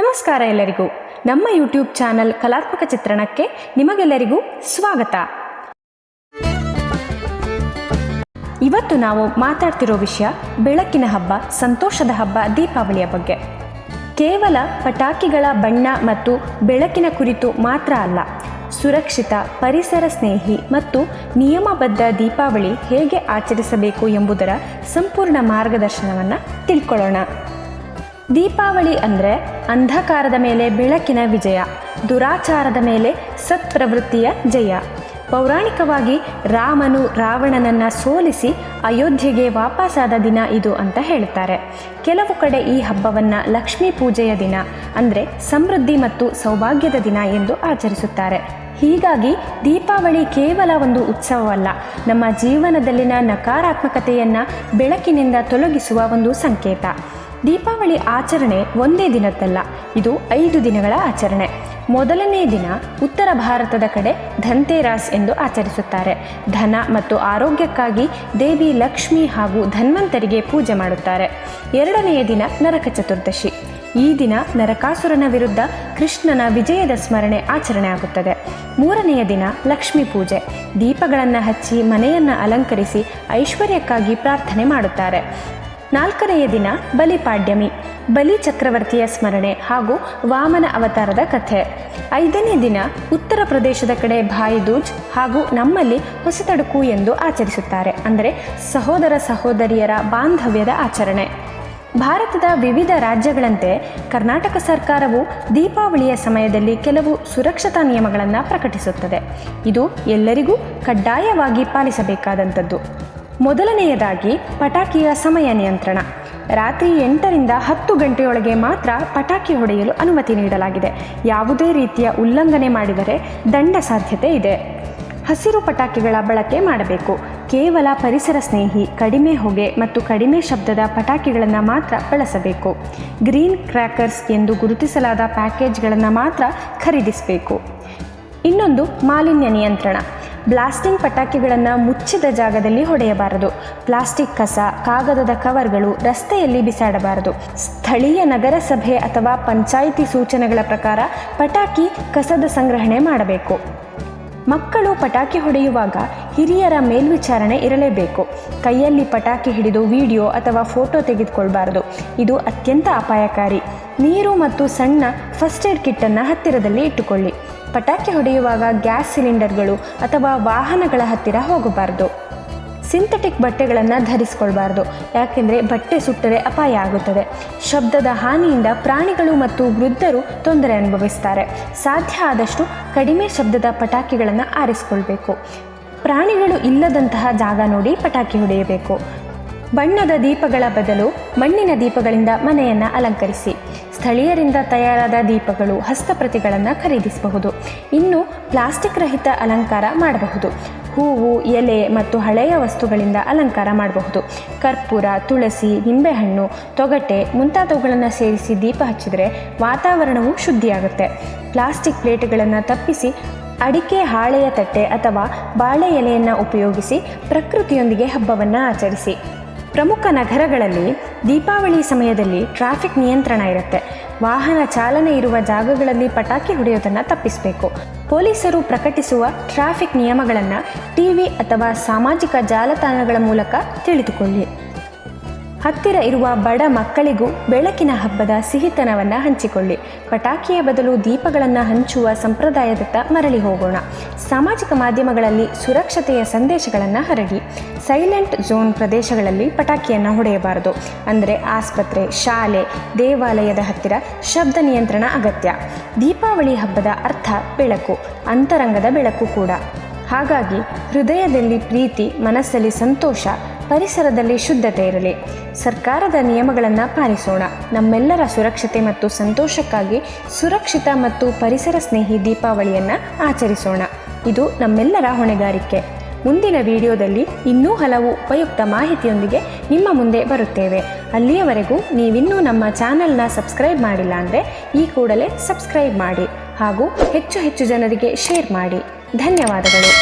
ನಮಸ್ಕಾರ ಎಲ್ಲರಿಗೂ. ನಮ್ಮ ಯೂಟ್ಯೂಬ್ ಚಾನಲ್ ಕಲಾತ್ಮಕ ಚಿತ್ರಣಕ್ಕೆ ನಿಮಗೆಲ್ಲರಿಗೂ ಸ್ವಾಗತ. ಇವತ್ತು ನಾವು ಮಾತಾಡ್ತಿರೋ ವಿಷಯ ಬೆಳಕಿನ ಹಬ್ಬ, ಸಂತೋಷದ ಹಬ್ಬ ದೀಪಾವಳಿಯ ಬಗ್ಗೆ. ಕೇವಲ ಪಟಾಕಿಗಳ ಬಣ್ಣ ಮತ್ತು ಬೆಳಕಿನ ಕುರಿತು ಮಾತ್ರ ಅಲ್ಲ, ಸುರಕ್ಷಿತ, ಪರಿಸರ ಸ್ನೇಹಿ ಮತ್ತು ನಿಯಮಬದ್ಧ ದೀಪಾವಳಿ ಹೇಗೆ ಆಚರಿಸಬೇಕು ಎಂಬುದರ ಸಂಪೂರ್ಣ ಮಾರ್ಗದರ್ಶನವನ್ನು ತಿಳ್ಕೊಳ್ಳೋಣ. ದೀಪಾವಳಿ ಅಂದರೆ ಅಂಧಕಾರದ ಮೇಲೆ ಬೆಳಕಿನ ವಿಜಯ, ದುರಾಚಾರದ ಮೇಲೆ ಸತ್ಪ್ರವೃತ್ತಿಯ ಜಯ. ಪೌರಾಣಿಕವಾಗಿ ರಾಮನು ರಾವಣನನ್ನು ಸೋಲಿಸಿ ಅಯೋಧ್ಯೆಗೆ ವಾಪಸ್ಸಾದ ದಿನ ಇದು ಅಂತ ಹೇಳ್ತಾರೆ. ಕೆಲವು ಕಡೆ ಈ ಹಬ್ಬವನ್ನು ಲಕ್ಷ್ಮೀ ಪೂಜೆಯ ದಿನ ಅಂದರೆ ಸಮೃದ್ಧಿ ಮತ್ತು ಸೌಭಾಗ್ಯದ ದಿನ ಎಂದು ಆಚರಿಸುತ್ತಾರೆ. ಹೀಗಾಗಿ ದೀಪಾವಳಿ ಕೇವಲ ಒಂದು ಉತ್ಸವವಲ್ಲ, ನಮ್ಮ ಜೀವನದಲ್ಲಿನ ನಕಾರಾತ್ಮಕತೆಯನ್ನು ಬೆಳಕಿನಿಂದ ತೊಲಗಿಸುವ ಒಂದು ಸಂಕೇತ. ದೀಪಾವಳಿ ಆಚರಣೆ ಒಂದೇ ದಿನದ್ದಲ್ಲ, ಇದು 5 ದಿನಗಳ ಆಚರಣೆ. ಮೊದಲನೇ ದಿನ ಉತ್ತರ ಭಾರತದ ಕಡೆ ಧನ್ತೇರಸ್ ಎಂದು ಆಚರಿಸುತ್ತಾರೆ. ಧನ ಮತ್ತು ಆರೋಗ್ಯಕ್ಕಾಗಿ ದೇವಿ ಲಕ್ಷ್ಮಿ ಹಾಗೂ ಧನ್ವಂತರಿಗೆ ಪೂಜೆ ಮಾಡುತ್ತಾರೆ. ಎರಡನೆಯ ದಿನ ನರಕ ಚತುರ್ದಶಿ. ಈ ದಿನ ನರಕಾಸುರನ ವಿರುದ್ಧ ಕೃಷ್ಣನ ವಿಜಯದ ಸ್ಮರಣೆ ಆಚರಣೆ ಆಗುತ್ತದೆ. ಮೂರನೆಯ ದಿನ ಲಕ್ಷ್ಮೀ ಪೂಜೆ. ದೀಪಗಳನ್ನು ಹಚ್ಚಿ ಮನೆಯನ್ನು ಅಲಂಕರಿಸಿ ಐಶ್ವರ್ಯಕ್ಕಾಗಿ ಪ್ರಾರ್ಥನೆ ಮಾಡುತ್ತಾರೆ. ನಾಲ್ಕನೆಯ ದಿನ ಬಲಿಪಾಡ್ಯಮಿ, ಬಲಿ ಚಕ್ರವರ್ತಿಯ ಸ್ಮರಣೆ ಹಾಗೂ ವಾಮನ ಅವತಾರದ ಕಥೆ. ಐದನೇ ದಿನ ಉತ್ತರ ಪ್ರದೇಶದ ಕಡೆ ಭಾಯಿ ದೂಜ್ ಹಾಗೂ ನಮ್ಮಲ್ಲಿ ಹೊಸತಡುಕು ಎಂದು ಆಚರಿಸುತ್ತಾರೆ, ಅಂದರೆ ಸಹೋದರ ಸಹೋದರಿಯರ ಬಾಂಧವ್ಯದ ಆಚರಣೆ. ಭಾರತದ ವಿವಿಧ ರಾಜ್ಯಗಳಂತೆ ಕರ್ನಾಟಕ ಸರ್ಕಾರವು ದೀಪಾವಳಿಯ ಸಮಯದಲ್ಲಿ ಕೆಲವು ಸುರಕ್ಷತಾ ನಿಯಮಗಳನ್ನು ಪ್ರಕಟಿಸುತ್ತದೆ. ಇದು ಎಲ್ಲರಿಗೂ ಕಡ್ಡಾಯವಾಗಿ ಪಾಲಿಸಬೇಕಾದಂಥದ್ದು. ಮೊದಲನೆಯದಾಗಿ ಪಟಾಕಿಯ ಸಮಯ ನಿಯಂತ್ರಣ. ರಾತ್ರಿ 8ರಿಂದ 10 ಗಂಟೆಯೊಳಗೆ ಮಾತ್ರ ಪಟಾಕಿ ಹೊಡೆಯಲು ಅನುಮತಿ ನೀಡಲಾಗಿದೆ. ಯಾವುದೇ ರೀತಿಯ ಉಲ್ಲಂಘನೆ ಮಾಡಿದರೆ ದಂಡ ಸಾಧ್ಯತೆ ಇದೆ. ಹಸಿರು ಪಟಾಕಿಗಳ ಬಳಕೆ ಮಾಡಬೇಕು. ಕೇವಲ ಪರಿಸರ ಸ್ನೇಹಿ, ಕಡಿಮೆ ಹೊಗೆ ಮತ್ತು ಕಡಿಮೆ ಶಬ್ದದ ಪಟಾಕಿಗಳನ್ನು ಮಾತ್ರ ಬಳಸಬೇಕು. ಗ್ರೀನ್ ಕ್ರ್ಯಾಕರ್ಸ್ ಎಂದು ಗುರುತಿಸಲಾದ ಪ್ಯಾಕೇಜ್ಗಳನ್ನು ಮಾತ್ರ ಖರೀದಿಸಬೇಕು. ಇನ್ನೊಂದು ಮಾಲಿನ್ಯ ನಿಯಂತ್ರಣ. ಬ್ಲಾಸ್ಟಿಂಗ್ ಪಟಾಕಿಗಳನ್ನು ಮುಚ್ಚಿದ ಜಾಗದಲ್ಲಿ ಹೊಡೆಯಬಾರದು. ಪ್ಲಾಸ್ಟಿಕ್ ಕಸ, ಕಾಗದದ ಕವರ್ಗಳು ರಸ್ತೆಯಲ್ಲಿ ಬಿಸಾಡಬಾರದು. ಸ್ಥಳೀಯ ನಗರಸಭೆ ಅಥವಾ ಪಂಚಾಯಿತಿ ಸೂಚನೆಗಳ ಪ್ರಕಾರ ಪಟಾಕಿ ಕಸದ ಸಂಗ್ರಹಣೆ ಮಾಡಬೇಕು. ಮಕ್ಕಳು ಪಟಾಕಿ ಹೊಡೆಯುವಾಗ ಹಿರಿಯರ ಮೇಲ್ವಿಚಾರಣೆ ಇರಲೇಬೇಕು. ಕೈಯಲ್ಲಿ ಪಟಾಕಿ ಹಿಡಿದು ವಿಡಿಯೋ ಅಥವಾ ಫೋಟೋ ತೆಗೆದುಕೊಳ್ಬಾರದು, ಇದು ಅತ್ಯಂತ ಅಪಾಯಕಾರಿ. ನೀರು ಮತ್ತು ಸಣ್ಣ ಫಸ್ಟ್ ಏಡ್ ಕಿಟ್ಟನ್ನು ಹತ್ತಿರದಲ್ಲಿ ಇಟ್ಟುಕೊಳ್ಳಿ. ಪಟಾಕಿ ಹೊಡೆಯುವಾಗ ಗ್ಯಾಸ್ ಸಿಲಿಂಡರ್ಗಳು ಅಥವಾ ವಾಹನಗಳ ಹತ್ತಿರ ಹೋಗಬಾರದು. ಸಿಂಥೆಟಿಕ್ ಬಟ್ಟೆಗಳನ್ನು ಧರಿಸಿಕೊಳ್ಬಾರ್ದು, ಯಾಕೆಂದರೆ ಬಟ್ಟೆ ಸುಟ್ಟರೆ ಅಪಾಯ ಆಗುತ್ತದೆ. ಶಬ್ದದ ಹಾನಿಯಿಂದ ಪ್ರಾಣಿಗಳು ಮತ್ತು ವೃದ್ಧರು ತೊಂದರೆ ಅನುಭವಿಸ್ತಾರೆ. ಸಾಧ್ಯ ಆದಷ್ಟು ಕಡಿಮೆ ಶಬ್ದದ ಪಟಾಕಿಗಳನ್ನು ಆರಿಸಿಕೊಳ್ಬೇಕು. ಪ್ರಾಣಿಗಳು ಇಲ್ಲದಂತಹ ಜಾಗ ನೋಡಿ ಪಟಾಕಿ ಹೊಡೆಯಬೇಕು. ಬಣ್ಣದ ದೀಪಗಳ ಬದಲು ಮಣ್ಣಿನ ದೀಪಗಳಿಂದ ಮನೆಯನ್ನು ಅಲಂಕರಿಸಿ. ಸ್ಥಳೀಯರಿಂದ ತಯಾರಾದ ದೀಪಗಳು, ಹಸ್ತಪ್ರತಿಗಳನ್ನು ಖರೀದಿಸಬಹುದು. ಇನ್ನು ಪ್ಲಾಸ್ಟಿಕ್ ರಹಿತ ಅಲಂಕಾರ ಮಾಡಬಹುದು. ಹೂವು, ಎಲೆ ಮತ್ತು ಹಳೆಯ ವಸ್ತುಗಳಿಂದ ಅಲಂಕಾರ ಮಾಡಬಹುದು. ಕರ್ಪೂರ, ತುಳಸಿ, ನಿಂಬೆಹಣ್ಣು, ತೊಗಟೆ ಮುಂತಾದವುಗಳನ್ನು ಸೇರಿಸಿ ದೀಪ ಹಚ್ಚಿದರೆ ವಾತಾವರಣವು ಶುದ್ಧಿಯಾಗುತ್ತೆ. ಪ್ಲಾಸ್ಟಿಕ್ ಪ್ಲೇಟ್ಗಳನ್ನು ತಪ್ಪಿಸಿ ಅಡಿಕೆ, ಹಾಳೆಯ ತಟ್ಟೆ ಅಥವಾ ಬಾಳೆ ಎಲೆಯನ್ನು ಉಪಯೋಗಿಸಿ ಪ್ರಕೃತಿಯೊಂದಿಗೆ ಹಬ್ಬವನ್ನು ಆಚರಿಸಿ. ಪ್ರಮುಖ ನಗರಗಳಲ್ಲಿ ದೀಪಾವಳಿ ಸಮಯದಲ್ಲಿ ಟ್ರಾಫಿಕ್ ನಿಯಂತ್ರಣ ಇರುತ್ತೆ. ವಾಹನ ಚಾಲನೆ ಇರುವ ಜಾಗಗಳಲ್ಲಿ ಪಟಾಕಿ ಹೊಡೆಯೋದನ್ನು ತಪ್ಪಿಸಬೇಕು. ಪೊಲೀಸರು ಪ್ರಕಟಿಸುವ ಟ್ರಾಫಿಕ್ ನಿಯಮಗಳನ್ನು ಟಿವಿ ಅಥವಾ ಸಾಮಾಜಿಕ ಜಾಲತಾಣಗಳ ಮೂಲಕ ತಿಳಿದುಕೊಳ್ಳಿ. ಹತ್ತಿರ ಇರುವ ಬಡ ಮಕ್ಕಳಿಗೂ ಬೆಳಕಿನ ಹಬ್ಬದ ಸಿಹಿತನವನ್ನು ಹಂಚಿಕೊಳ್ಳಿ. ಪಟಾಕಿಯ ಬದಲು ದೀಪಗಳನ್ನು ಹಂಚುವ ಸಂಪ್ರದಾಯದತ್ತ ಮರಳಿ ಹೋಗೋಣ. ಸಾಮಾಜಿಕ ಮಾಧ್ಯಮಗಳಲ್ಲಿ ಸುರಕ್ಷತೆಯ ಸಂದೇಶಗಳನ್ನು ಹರಡಿ. ಸೈಲೆಂಟ್ ಝೋನ್ ಪ್ರದೇಶಗಳಲ್ಲಿ ಪಟಾಕಿಯನ್ನು ಹೊಡೆಯಬಾರದು, ಅಂದರೆ ಆಸ್ಪತ್ರೆ, ಶಾಲೆ, ದೇವಾಲಯದ ಹತ್ತಿರ ಶಬ್ದ ನಿಯಂತ್ರಣ ಅಗತ್ಯ. ದೀಪಾವಳಿ ಹಬ್ಬದ ಅರ್ಥ ಬೆಳಕು, ಅಂತರಂಗದ ಬೆಳಕು ಕೂಡ. ಹಾಗಾಗಿ ಹೃದಯದಲ್ಲಿ ಪ್ರೀತಿ, ಮನಸ್ಸಲ್ಲಿ ಸಂತೋಷ, ಪರಿಸರದಲ್ಲಿ ಶುದ್ಧತೆ ಇರಲಿ. ಸರ್ಕಾರದ ನಿಯಮಗಳನ್ನು ಪಾಲಿಸೋಣ. ನಮ್ಮೆಲ್ಲರ ಸುರಕ್ಷತೆ ಮತ್ತು ಸಂತೋಷಕ್ಕಾಗಿ ಸುರಕ್ಷಿತ ಮತ್ತು ಪರಿಸರ ಸ್ನೇಹಿ ದೀಪಾವಳಿಯನ್ನು ಆಚರಿಸೋಣ. ಇದು ನಮ್ಮೆಲ್ಲರ ಹೊಣೆಗಾರಿಕೆ. ಮುಂದಿನ ವಿಡಿಯೋದಲ್ಲಿ ಇನ್ನೂ ಹಲವು ಉಪಯುಕ್ತ ಮಾಹಿತಿಯೊಂದಿಗೆ ನಿಮ್ಮ ಮುಂದೆ ಬರುತ್ತೇವೆ. ಅಲ್ಲಿಯವರೆಗೂ ನೀವಿನ್ನೂ ನಮ್ಮ ಚಾನೆಲ್ನ ಸಬ್ಸ್ಕ್ರೈಬ್ ಮಾಡಿಲ್ಲ ಅಂದರೆ ಈ ಕೂಡಲೇ ಸಬ್ಸ್ಕ್ರೈಬ್ ಮಾಡಿ ಹಾಗೂ ಹೆಚ್ಚು ಜನರಿಗೆ ಶೇರ್ ಮಾಡಿ. ಧನ್ಯವಾದಗಳು.